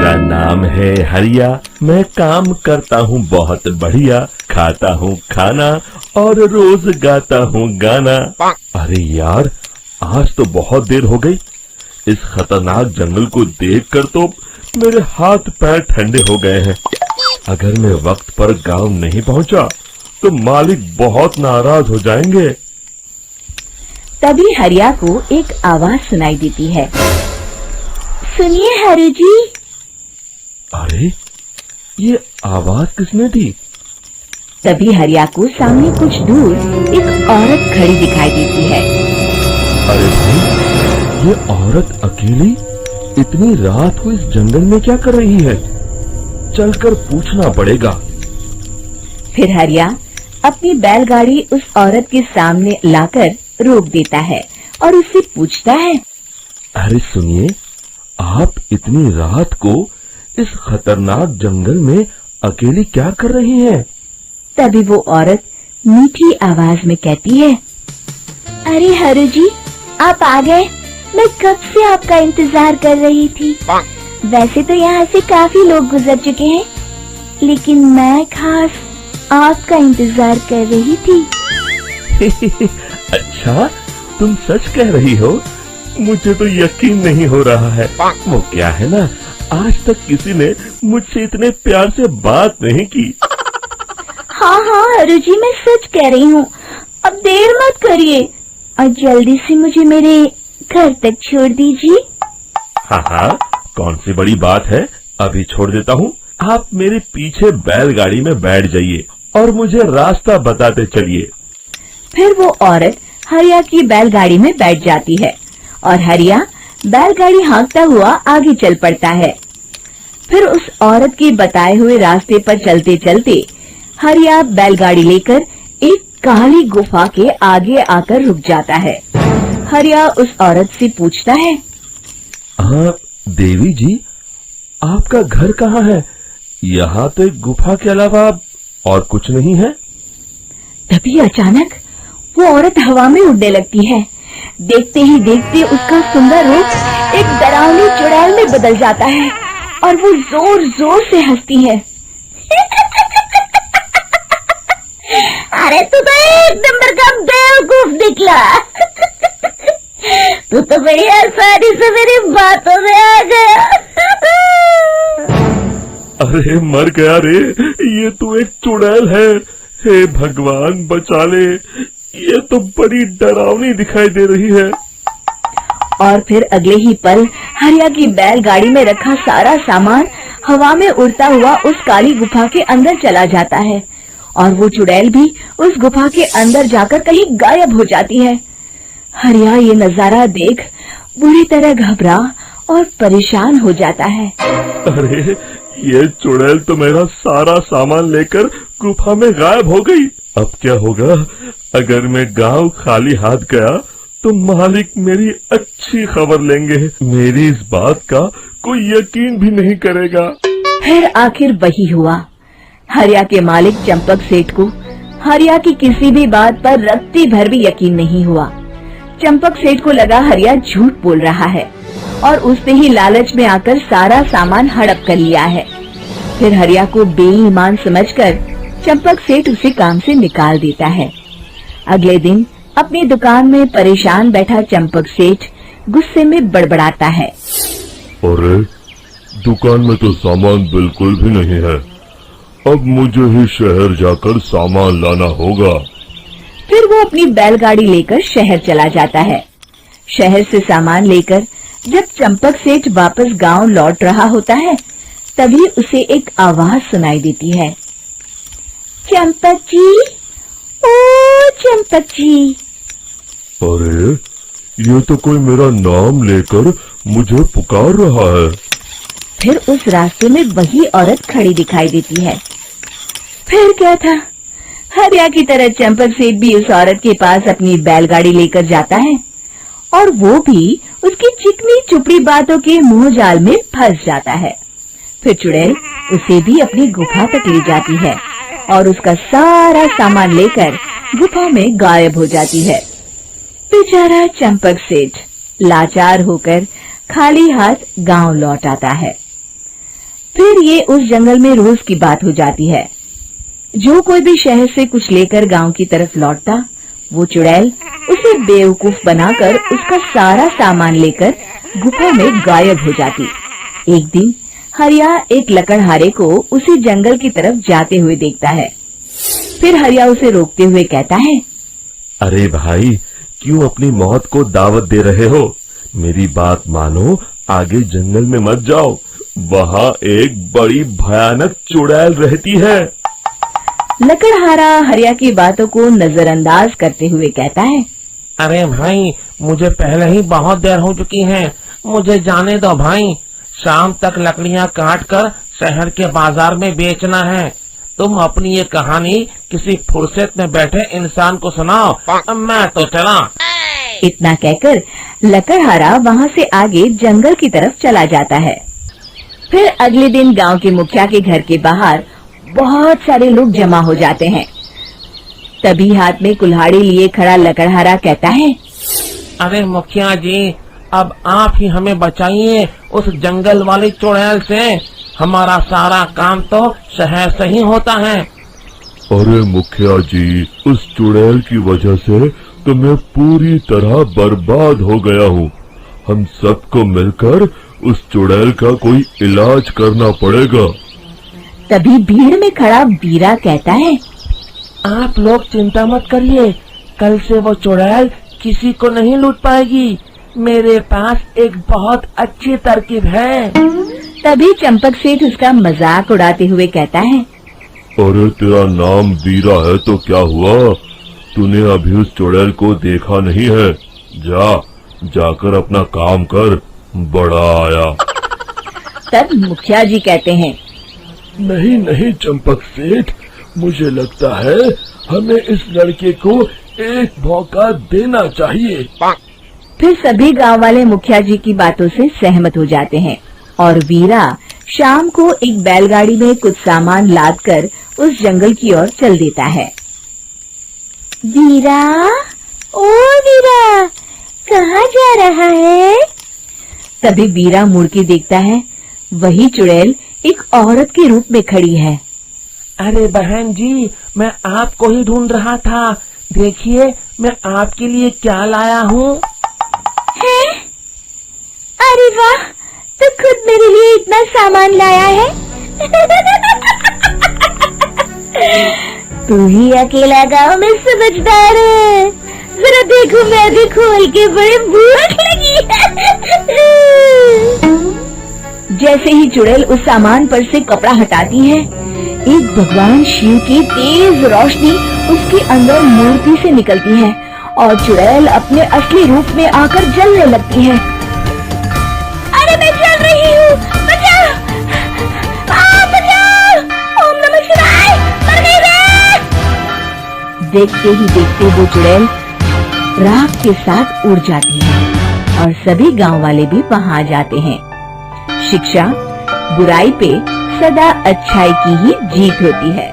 मेरा नाम है हरिया, मैं काम करता हूँ बहुत बढ़िया, खाता हूँ खाना और रोज गाता हूँ गाना। अरे यार, आज तो बहुत देर हो गई। इस खतरनाक जंगल को देखकर तो मेरे हाथ पैर ठंडे हो गए हैं। अगर मैं वक्त पर गांव नहीं पहुंचा तो मालिक बहुत नाराज हो जाएंगे। तभी हरिया को एक आवाज सुनाई देती है। सुनिए हरि जी। अरे, ये आवाज किसने दी? तभी हरिया को सामने कुछ दूर एक औरत खड़ी दिखाई देती है। अरे भाई, ये औरत अकेली इतनी रात को इस जंगल में क्या कर रही है? चलकर पूछना पड़ेगा। फिर हरिया अपनी बैलगाड़ी उस औरत के सामने लाकर रोक देता है और उससे पूछता है। अरे सुनिए, आप इतनी रात को इस खतरनाक जंगल में अकेली क्या कर रही हैं? तभी वो औरत मीठी आवाज में कहती है। अरे हरु जी, आप आ गए। मैं कब से आपका इंतजार कर रही थी। वैसे तो यहाँ से काफी लोग गुजर चुके हैं, लेकिन मैं खास आपका इंतजार कर रही थी। अच्छा, तुम सच कह रही हो? मुझे तो यकीन नहीं हो रहा है। वो क्या है ना, आज तक किसी ने मुझसे इतने प्यार से बात नहीं की। हाँ हाँ हरु जी, मैं सच कह रही हूँ। अब देर मत करिए और जल्दी से मुझे मेरे घर तक छोड़ दीजिए। हाँ हाँ, कौन सी बड़ी बात है, अभी छोड़ देता हूँ। आप मेरे पीछे बैलगाड़ी में बैठ जाइए और मुझे रास्ता बताते चलिए। फिर वो औरत हरिया की बैलगाड़ी में बैठ जाती है और हरिया बैलगाड़ी हाँकता हुआ आगे चल पड़ता है। फिर उस औरत के बताए हुए रास्ते पर चलते चलते हरिया बैलगाड़ी लेकर एक काली गुफा के आगे आकर रुक जाता है। हरिया उस औरत से पूछता है। हाँ देवी जी, आपका घर कहाँ है? यहाँ तो एक गुफा के अलावा और कुछ नहीं है। तभी अचानक वो औरत हवा में उड़ने लगती है। देखते ही देखते उसका सुंदर रूप एक डरावनी चुड़ैल में बदल जाता है और वो जोर जोर से हंसती है। अरे तू तो एक नंबर का बेवकूफ निकला। तू तो बड़ी आसानी से मेरी बातों में आ गया। अरे मर गया रे, ये तो एक चुड़ैल है। हे भगवान बचा ले, ये तो बड़ी डरावनी दिखाई दे रही है। और फिर अगले ही पल हरिया की बैलगाड़ी में रखा सारा सामान हवा में उड़ता हुआ उस काली गुफा के अंदर चला जाता है और वो चुड़ैल भी उस गुफा के अंदर जाकर कहीं गायब हो जाती है। हरिया ये नजारा देख बुरी तरह घबरा और परेशान हो जाता है। अरे, ये चुड़ैल तो मेरा सारा सामान लेकर गुफा में गायब हो गई। अब क्या होगा? अगर मैं गांव खाली हाथ गया तो मालिक मेरी अच्छी खबर लेंगे। मेरी इस बात का कोई यकीन भी नहीं करेगा। फिर आखिर वही हुआ। हरिया के मालिक चंपक सेठ को हरिया की किसी भी बात पर रत्ती भर भी यकीन नहीं हुआ। चंपक सेठ को लगा हरिया झूठ बोल रहा है और उसने ही लालच में आकर सारा सामान हड़प कर लिया है। फिर हरिया को बेईमान समझकर चंपक सेठ उसे काम से निकाल देता है। अगले दिन अपनी दुकान में परेशान बैठा चंपक सेठ गुस्से में बड़बड़ाता है। अरे, दुकान में तो सामान बिल्कुल भी नहीं है। अब मुझे ही शहर जाकर सामान लाना होगा। फिर वो अपनी बैलगाड़ी लेकर शहर चला जाता है। शहर से सामान लेकर जब चंपक सेठ वापस गांव लौट रहा होता है, तभी उसे एक आवाज सुनाई देती है। चंपक जी, ओ चंपक जी। अरे, ये तो कोई मेरा नाम लेकर मुझे पुकार रहा है। फिर उस रास्ते में वही औरत खड़ी दिखाई देती है। फिर क्या था, हरिया की तरह चंपक सेठ भी उस औरत के पास अपनी बैलगाड़ी लेकर जाता है और वो भी उसकी चिकनी चुपड़ी बातों के मुंह जाल में फंस जाता है। फिर चुड़ैल उसे भी अपनी गुफा तक ले जाती है और उसका सारा सामान लेकर गुफा में गायब हो जाती है। बेचारा चंपक सेठ लाचार होकर खाली हाथ गांव लौट आता है। फिर ये उस जंगल में रोज की बात हो जाती है। जो कोई भी शहर से कुछ लेकर गांव की तरफ लौटता, वो चुड़ैल उसे बेवकूफ बनाकर उसका सारा सामान लेकर गुफा में गायब हो जाती। एक दिन हरिया एक लकड़हारे को उसी जंगल की तरफ जाते हुए देखता है। फिर हरिया उसे रोकते हुए कहता है, अरे भाई, क्यों अपनी मौत को दावत दे रहे हो? मेरी बात मानो, आगे जंगल में मत जाओ, वहाँ एक बड़ी भयानक चुड़ैल रहती है। लकड़हारा हरिया की बातों को नजरअंदाज करते हुए कहता है, अरे भाई, मुझे पहले ही बहुत देर हो चुकी है, मुझे जाने दो भाई। शाम तक लकड़ियाँ काट कर शहर के बाजार में बेचना है। तुम अपनी ये कहानी किसी फुर्सत में बैठे इंसान को सुनाओ, मैं तो चला। इतना कहकर लकड़हारा वहाँ से आगे जंगल की तरफ चला जाता है। फिर अगले दिन गांव के मुखिया के घर के बाहर बहुत सारे लोग जमा हो जाते हैं। तभी हाथ में कुल्हाड़ी लिए खड़ा लकड़हारा कहता है, अरे मुखिया जी, अब आप ही हमें बचाइए उस जंगल वाली चुड़ैल से। हमारा सारा काम तो शहर से ही होता है। अरे मुखिया जी, उस चुड़ैल की वजह से तो मैं पूरी तरह बर्बाद हो गया हूँ। हम सबको मिलकर उस चुड़ैल का कोई इलाज करना पड़ेगा। तभी भीड़ में खड़ा वीरा कहता है, आप लोग चिंता मत करिए, कल से वो चुड़ैल किसी को नहीं लूट पाएगी। मेरे पास एक बहुत अच्छी तरकीब है। तभी चंपक सेठ उसका मजाक उड़ाते हुए कहता है, अरे तेरा नाम वीरा है तो क्या हुआ? तूने अभी उस चुड़ैल को देखा नहीं है? जाकर अपना काम कर, बड़ा आया। तब मुखिया जी कहते हैं, नहीं नहीं चंपक सेठ, मुझे लगता है हमें इस लड़के को एक मौका देना चाहिए। फिर सभी गांव वाले मुखिया जी की बातों से सहमत हो जाते हैं और वीरा शाम को एक बैलगाड़ी में कुछ सामान लादकर उस जंगल की ओर चल देता है। वीरा, ओ वीरा, कहाँ जा रहा है? तभी वीरा मुड़ के देखता है, वही चुड़ैल एक औरत के रूप में खड़ी है। अरे बहन जी, मैं आपको ही ढूंढ रहा था। देखिए, मैं आपके लिए क्या लाया हूँ। अरे वाह, तो खुद मेरे लिए इतना सामान लाया है। तू ही अकेला गाँव में समझदार है। जरा देखो, मैं भी खोल के बड़े भूख लगी है। जैसे ही चुड़ैल उस सामान पर से कपड़ा हटाती है, एक भगवान शिव की तेज रोशनी उसके अंदर मूर्ति से निकलती है और चुड़ैल अपने असली रूप में आकर जलने लगती है। अरे मैं जल रही हूँ, बचाओ! बचाओ! ओम नमः शिवाय! मर गई मैं! देखते ही देखते वो चुड़ैल राख के साथ उड़ जाती है और सभी गांव वाले भी वहां जाते हैं। शिक्षा बुराई पे सदा अच्छाई की ही जीत होती है।